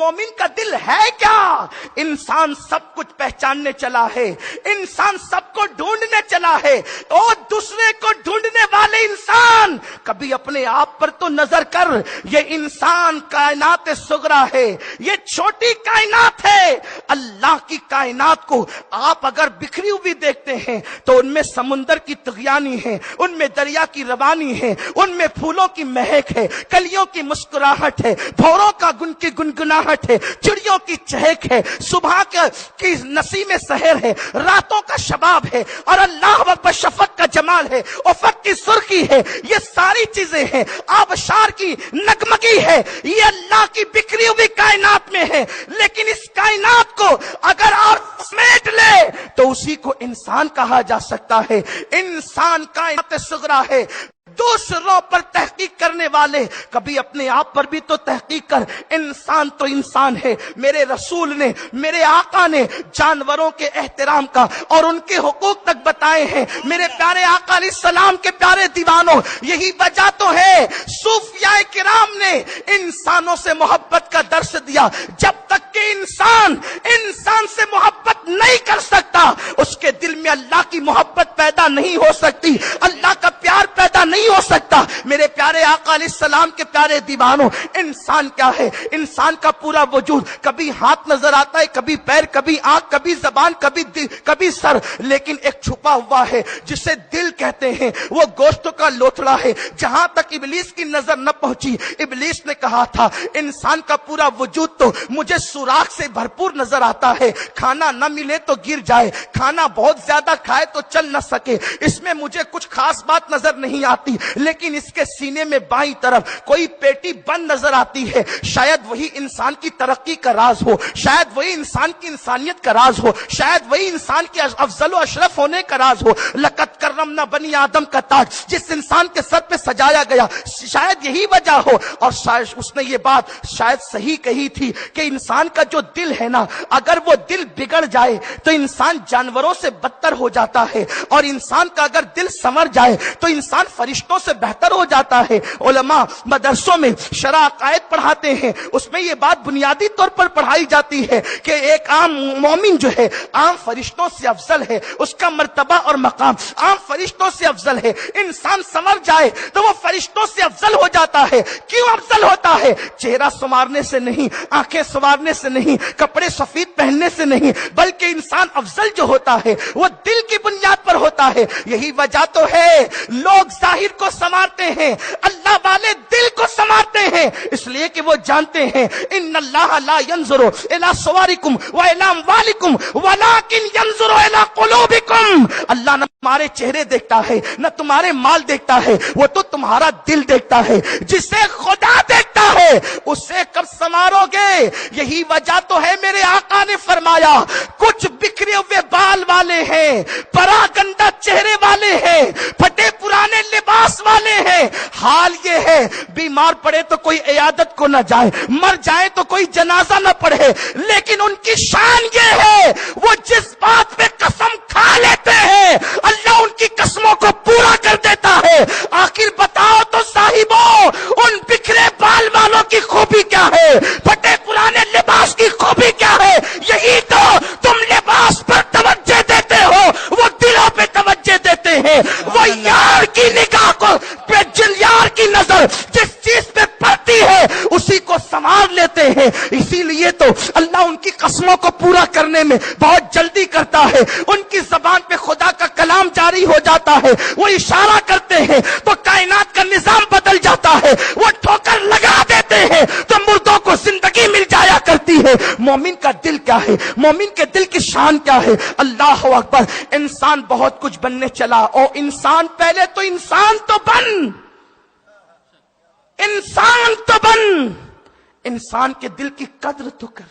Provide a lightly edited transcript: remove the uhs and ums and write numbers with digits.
مومن کا دل ہے کیا؟ انسان سب کچھ پہچاننے چلا ہے، انسان سب کو ڈھونڈنے چلا ہے، اور دوسرے کو ڈھونڈنے والے انسان کبھی اپنے آپ پر تو نظر کر، یہ انسان کائنات صغرا ہے، یہ چھوٹی کائنات ہے۔ اللہ کی کائنات کو آپ اگر بکھری ہوئی دیکھتے ہیں تو ان میں سمندر کی طغیانی ہے، ان میں دریا کی روانی ہے، ان میں پھولوں کی مہک ہے، کلیوں کی مسکراہٹ ہے، بھوروں کا گنگناہٹ ہے، چڑیوں کی چہک ہے، صبح کی نسیم سحر ہے، راتوں کا شباب ہے، اور اللہ اکبر شفق کا جمال ہے، افق کی سرخی ہے، یہ ساری چیزیں ہیں، آبشار کی نگمگی ہے، یہ اللہ کی بکھری ہوئی کائنات میں ہے۔ لیکن اس کائنات کو اگر اور سمیٹ لے تو اسی کو انسان کہا جا سکتا ہے۔ انسان کائنات صغرا ہے۔ دوسروں پر تحقیق کرنے والے کبھی اپنے آپ پر بھی تو تحقیق کر، انسان تو انسان ہے۔ میرے رسول نے، میرے آقا نے جانوروں کے احترام کا اور ان کے حقوق تک بتائے ہیں۔ میرے پیارے آقا علیہ السلام کے پیارے دیوانوں، یہی وجہ تو ہے صوفیاء کرام نے انسانوں سے محبت کا درس دیا۔ جب تک کہ انسان سے محبت نہیں کر سکتا، اس کے دل میں اللہ کی محبت پیدا نہیں ہو سکتی، اللہ کا پیار پیدا نہیں ہو سکتا۔ میرے پیارے آقا علیہ السلام کے پیارے دیوانوں، انسان کیا ہے؟ انسان کا پورا وجود، کبھی ہاتھ نظر آتا ہے، کبھی پیر، کبھی آنکھ، کبھی زبان، کبھی سر، لیکن ایک چھپا ہوا ہے جسے دل کہتے ہیں، وہ گوشت کا لوتھڑا ہے۔ جہاں تک ابلیس کی نظر نہ پہنچی، ابلیس نے کہا تھا انسان کا پورا وجود تو مجھے سوراخ سے بھرپور نظر آتا ہے، کھانا نہ ملے تو گر جائے، کھانا بہت زیادہ کھائے تو چل نہ سکے، اس میں مجھے کچھ خاص بات نظر نہیں آتی، لیکن اس کے سینے میں بائیں طرف کوئی پیٹی بند نظر آتی ہے، شاید وہی انسان کی ترقی کا راز ہو، شاید وہی انسان کی انسانیت کا راز ہو، شاید وہی انسان کے افضل و اشرف ہونے کا راز ہو۔ لقد کرمنا بنی آدم کا تاج جس انسان کے سر پہ سجایا گیا، شاید یہی وجہ ہو، اور شاید اس نے یہ بات شاید صحیح کہی تھی کہ انسان کا جو دل ہے نا، اگر وہ دل بگڑ جائے تو انسان جانوروں سے بدتر ہو جاتا ہے، اور انسان کا اگر دل سنور جائے تو انسان فرشتوں سے بہتر ہو جاتا ہے۔ علماء مدرسوں میں شرع عقائد پڑھاتے ہیں، اس میں یہ بات بنیادی طور پر پڑھائی جاتی ہے کہ ایک عام مومن جو ہے عام فرشتوں سے افضل ہے، اس کا مرتبہ اور مقام عام فرشتوں سے افضل ہے۔ انسان سنور جائے تو وہ فرشتوں سے افضل ہو جاتا ہے۔ کیوں افضل ہوتا ہے؟ چہرہ سنوارنے سے نہیں، آنکھیں سنوارنے سے نہیں، کپڑے سفید پہننے سے نہیں، بلکہ انسان افضل جو ہوتا ہے وہ دل کی بنیاد پر ہوتا ہے۔ یہی وجہ تو ہے لوگ ظاہر کو سنوارتے ہیں، اللہ والے دل کو سنوارتے ہیں، اس لیے کہ وہ جانتے ہیں ان اللہ لا ينظر الى صورکم والى اموالکم ولکن ينظر الى قلوبکم۔ اللہ نہ تمہارے چہرے دیکھتا ہے، نہ تمہارے مال دیکھتا ہے، وہ تو تمہارا دل دیکھتا ہے۔ جسے خدا دیکھتا ہے اسے کب سنوارو گے؟ یہی وجہ تو ہے میرے آقا نے فرمایا کچھ بکھرے ہوئے بال والے ہیں، پراگندہ چہرے والے ہیں، پھٹے پرانے لباس والے ہیں، حال یہ ہے بیمار پڑے تو کوئی عیادت کو نہ جائے، مر جائے تو کوئی جنازہ نہ پڑھے، لیکن ان کی شان یہ ہے وہ جس بات پہ قسم کھا لیتے ہیں اللہ ان کی قسموں کو پورا کر دیتا ہے۔ آخر بتاؤ تو صاحبوں، ان بکھرے بال والوں کی خوبی کیا ہے؟ پھٹے پرانے لباس کی خوبی کیا ہے؟ یہی تو تم لباس پر توجہ دیتے ہو، وہ دلوں پہ توجہ دیتے ہیں۔ وہ یار کی نگاہ کو یار کی نظر جس چیز پہ پڑتی ہے اسی کو سنوار لیتے ہیں۔ اسی لیے تو اللہ ان کی قسموں کو پورا کرنے میں بہت جلدی کرتا ہے۔ ان کی زبان پہ خدا کا کلام جاری ہو جاتا ہے، وہ اشارہ کرتے ہیں تو کائنات کا نظام بدل جاتا ہے، وہ ٹھوکر لگا دیتے ہیں تو مردوں کو زندگی مل جایا کرتی ہے۔ مومن کا دل کیا ہے؟ مومن کے دل کی شان کیا ہے؟ اللہ اکبر۔ انسان بہت کچھ بننے چلا، اور انسان پہلے تو انسان تو بن، انسان تو بن، انسان کے دل کی قدر تو کر۔